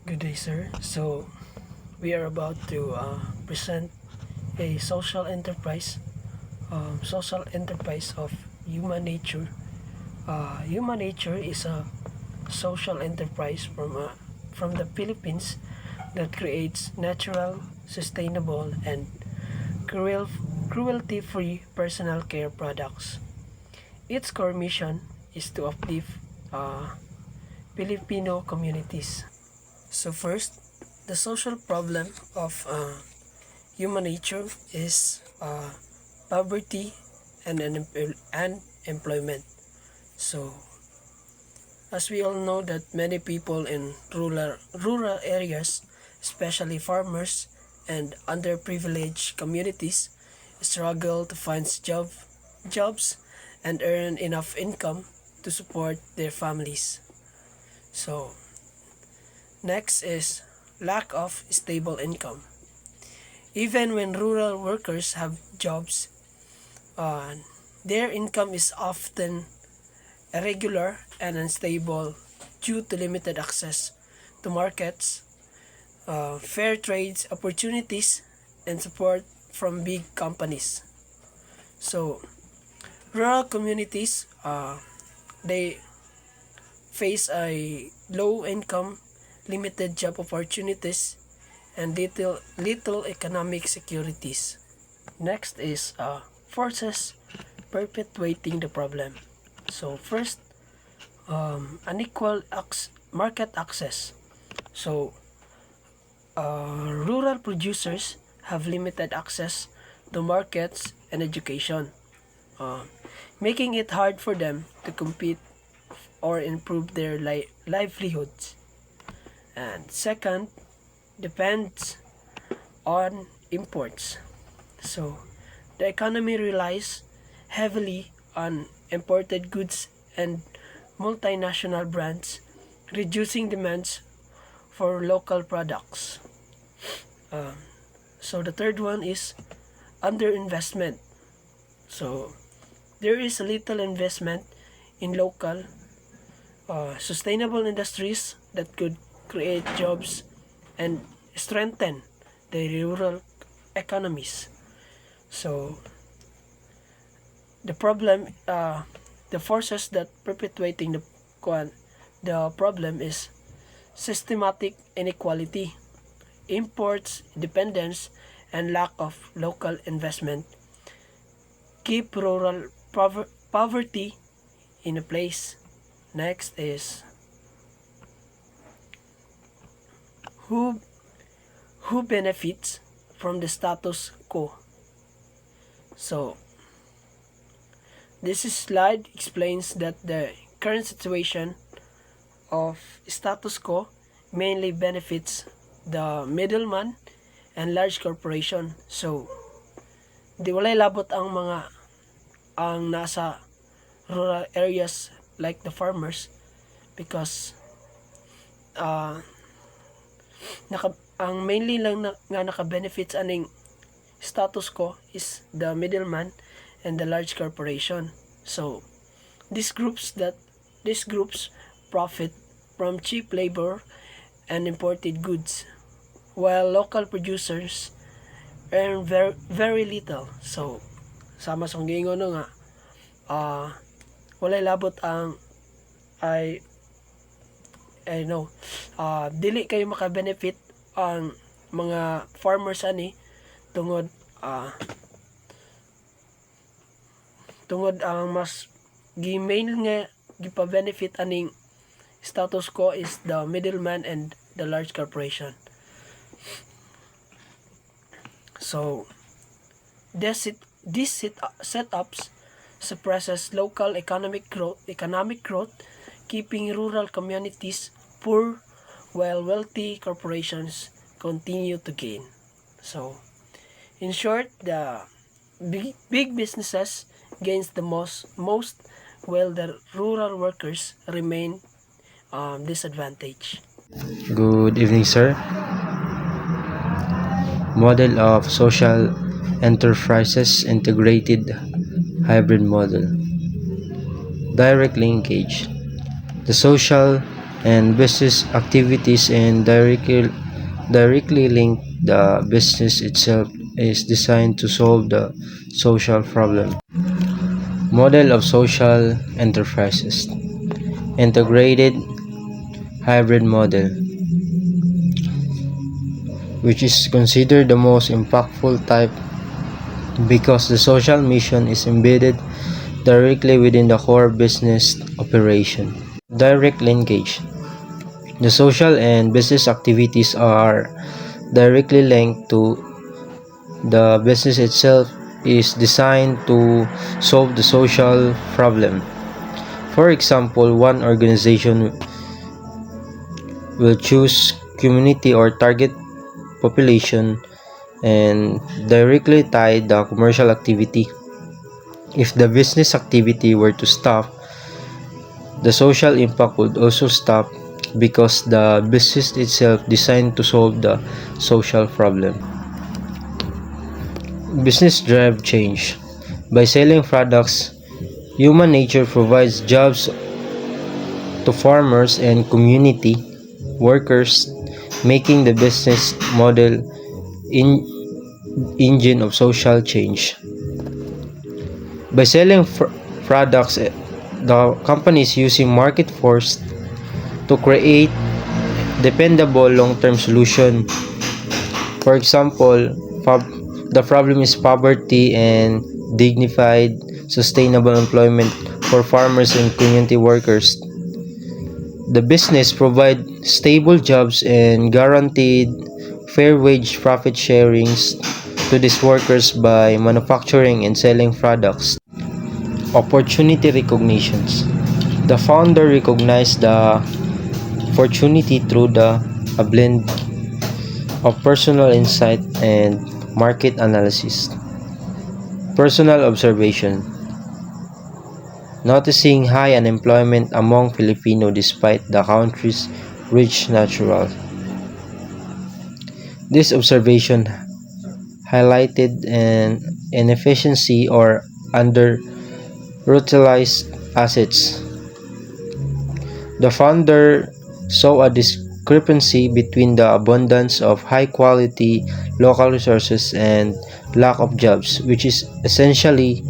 Good day, sir. So, we are about to present a social enterprise of human nature. Human nature is a social enterprise from the Philippines that creates natural, sustainable, and cruel, cruelty-free personal care products. Its core mission is to uplift uh, Filipino communities. So first, the social problem of human nature is poverty and unemployment. So, as we all know that many people in rural areas, especially farmers and underprivileged communities, struggle to find jobs and earn enough income to support their families. So, next is lack of stable income. Even when rural workers have jobs, uh, their income is often irregular and unstable due to limited access to markets, fair trade opportunities, and support from big companies. So, rural communities, they face a low income, limited job opportunities, and little economic securities. Next is forces perpetuating the problem. So first, unequal market access. So rural producers have limited access to markets and education, uh, making it hard for them to compete or improve their livelihoods. And second, depends on imports. So the economy relies heavily on imported goods and multinational brands, reducing demands for local products. Um, so the third one is underinvestment. So there is little investment in local, sustainable industries that could create jobs and strengthen the rural economies. So the problem, the forces that perpetuating the problem is systematic inequality, imports dependence, and lack of local investment keep rural poverty in a place. Next is who who benefits from the status quo. So this slide explains that the current situation of status quo mainly benefits the middleman and large corporation. So di walay labot ang nasa rural areas like the farmers because uh, ang mainly lang nga naka-benefits aning status quo is the middleman and the large corporation. So these groups profit from cheap labor and imported goods, while local producers earn very little. So sama sa gingon nga walay labot ang ay I know dili kayo maka-benefit ang mga farmers ani tungod tungod ang mas gi-main nga gipa-benefit aning status quo is the middleman and the large corporation. So these setups suppresses local economic growth, keeping rural communities poor while wealthy corporations continue to gain. So in short, the big businesses gains the most while the rural workers remain disadvantaged. Good evening, sir. Model of social enterprises integrated hybrid model. Direct linkage. The social and business activities and directly link the business itself is designed to solve the social problem. Model of social enterprises. Integrated hybrid model, which is considered the most impactful type because the social mission is embedded directly within the core business operation. Direct linkage. The social and business activities are directly linked to the business itself is designed to solve the social problem. For example, one organization will choose community or target population and directly tie the commercial activity. If the business activity were to stop, the social impact would also stop because the business itself designed to solve the social problem. Business drive change. By selling products, human nature provides jobs to farmers and community workers, making the business model engine of social change. By selling products, the company is using market force to create dependable long-term solution. For example, the problem is poverty and dignified, sustainable employment for farmers and community workers. The business provides stable jobs and guaranteed fair wage profit sharings to these workers by manufacturing and selling products. Opportunity recognitions. The founder recognized the opportunity through a blend of personal insight and market analysis. Personal observation. Noticing high unemployment among Filipino despite the country's rich natural. This observation highlighted an inefficiency or underutilized assets. The founder saw a discrepancy between the abundance of high-quality local resources and lack of jobs, which is essentially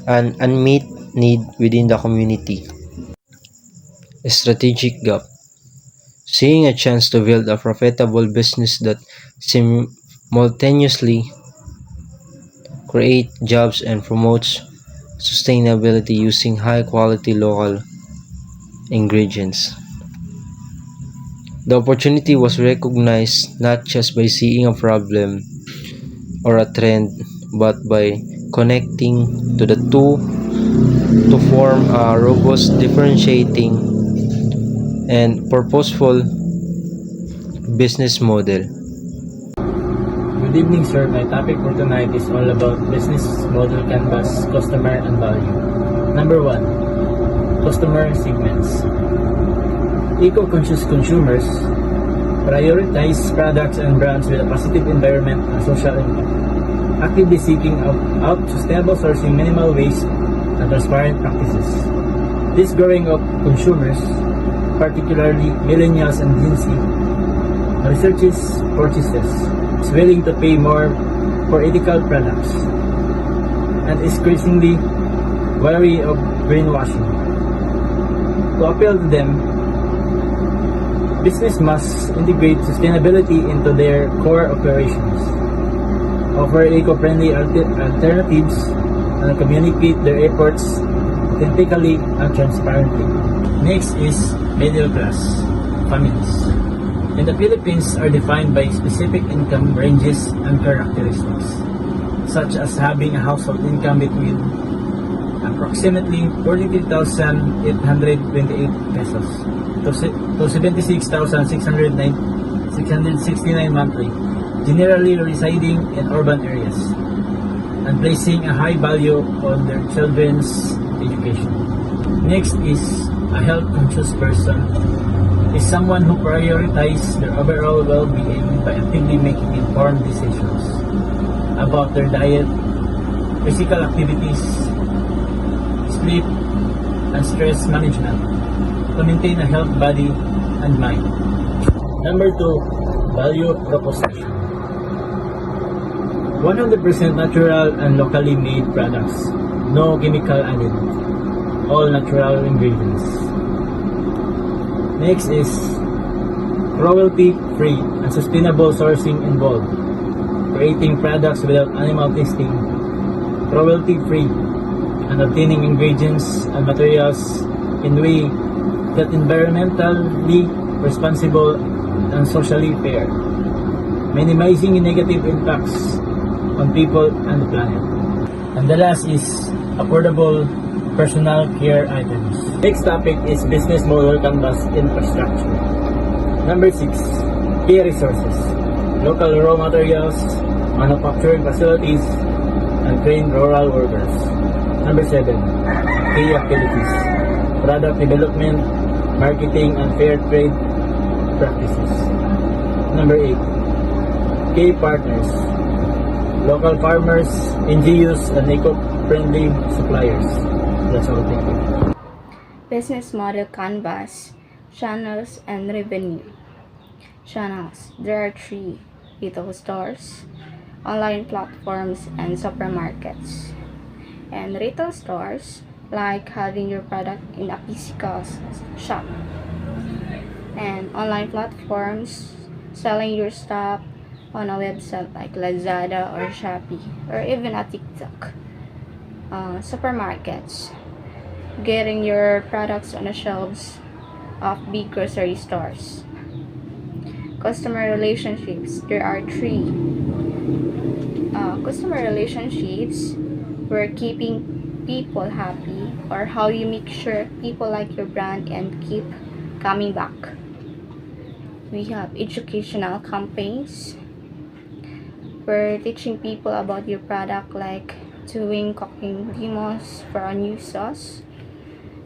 an unmet need within the community. A strategic gap. Seeing a chance to build a profitable business that simultaneously creates jobs and promotes sustainability using high-quality local ingredients. The opportunity was recognized not just by seeing a problem or a trend, but by connecting to the two to form a robust, differentiating, and purposeful business model. Good evening, sir. My topic for tonight is all about business model canvas, customer, and value. Number 1, customer segments. Eco-conscious consumers prioritize products and brands with a positive environment and social impact, actively seeking out sustainable sourcing, minimal waste, and transparent practices. This growing of consumers, particularly millennials and Gen Z, researches purchases, is willing to pay more for ethical products, and is increasingly wary of greenwashing. To appeal to them, business must integrate sustainability into their core operations, offer eco-friendly alternatives, and communicate their efforts authentically and transparently. Next is middle class families. In the Philippines are defined by specific income ranges and characteristics, such as having a household income between approximately 43,828 pesos to 76,669 monthly, generally residing in urban areas, and placing a high value on their children's education. Next is a health-conscious person is someone who prioritizes their overall well-being by actively making informed decisions about their diet, physical activities, sleep, and stress management. to maintain a healthy body and mind. Number 2, value proposition. 100% natural and locally made products. No chemical added. All natural ingredients. Next is cruelty-free and sustainable sourcing involved. Creating products without animal testing. Cruelty-free and obtaining ingredients and materials in a way that environmentally responsible and socially fair. Minimizing negative impacts on people and the planet. And the last is affordable personal care items. Next topic is business model canvas infrastructure. Number 6, key resources. Local raw materials, manufacturing facilities, and trained rural workers. Number 7, key activities. Product development, marketing, and fair trade practices. Number 8, key partners. Local farmers, NGOs, and eco-friendly suppliers. That's all. Thank you. Business model canvas, channels and revenue. Channels. There are 3: retail stores, online platforms, and supermarkets. And retail stores, like having your product in a physical shop. And online platforms, selling your stuff on a website like Lazada or Shopee, or even a TikTok. Supermarkets, getting your products on the shelves of big grocery stores. Customer relationships, there are 3. Customer relationships, where keeping people happy, or how you make sure people like your brand and keep coming back. We have educational campaigns, we're teaching people about your product, like doing cooking demos for a new sauce.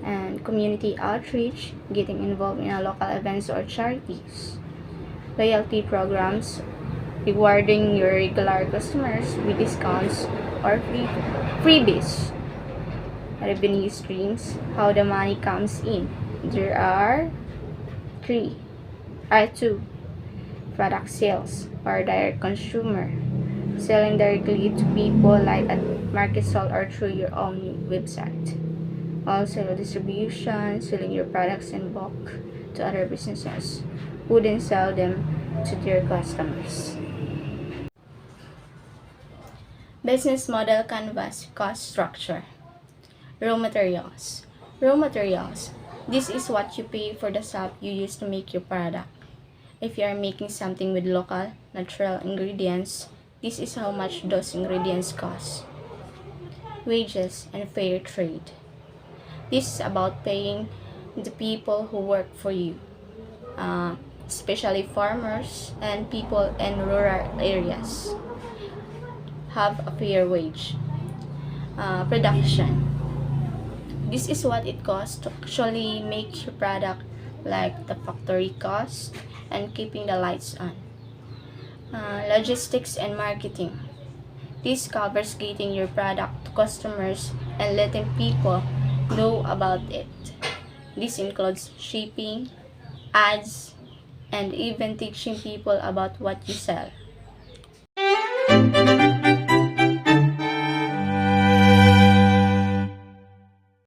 And community outreach, getting involved in local events or charities. Loyalty programs, rewarding your regular customers with discounts or freebies. Revenue streams, how the money comes in. There are 2. Product sales, or direct consumer, selling directly to people like at market stall or through your own website. Also, distribution, selling your products in bulk to other businesses who then sell them to their customers. Business model canvas, cost structure. Raw materials. Raw materials. This is what you pay for the sap you use to make your product. If you are making something with local, natural ingredients, this is how much those ingredients cost. Wages and fair trade. This is about paying the people who work for you, especially farmers and people in rural areas. Have a fair wage. Production. This is what it costs to actually make your product, like the factory cost and keeping the lights on. Logistics and marketing. This covers getting your product to customers and letting people know about it. This includes shipping, ads, and even teaching people about what you sell.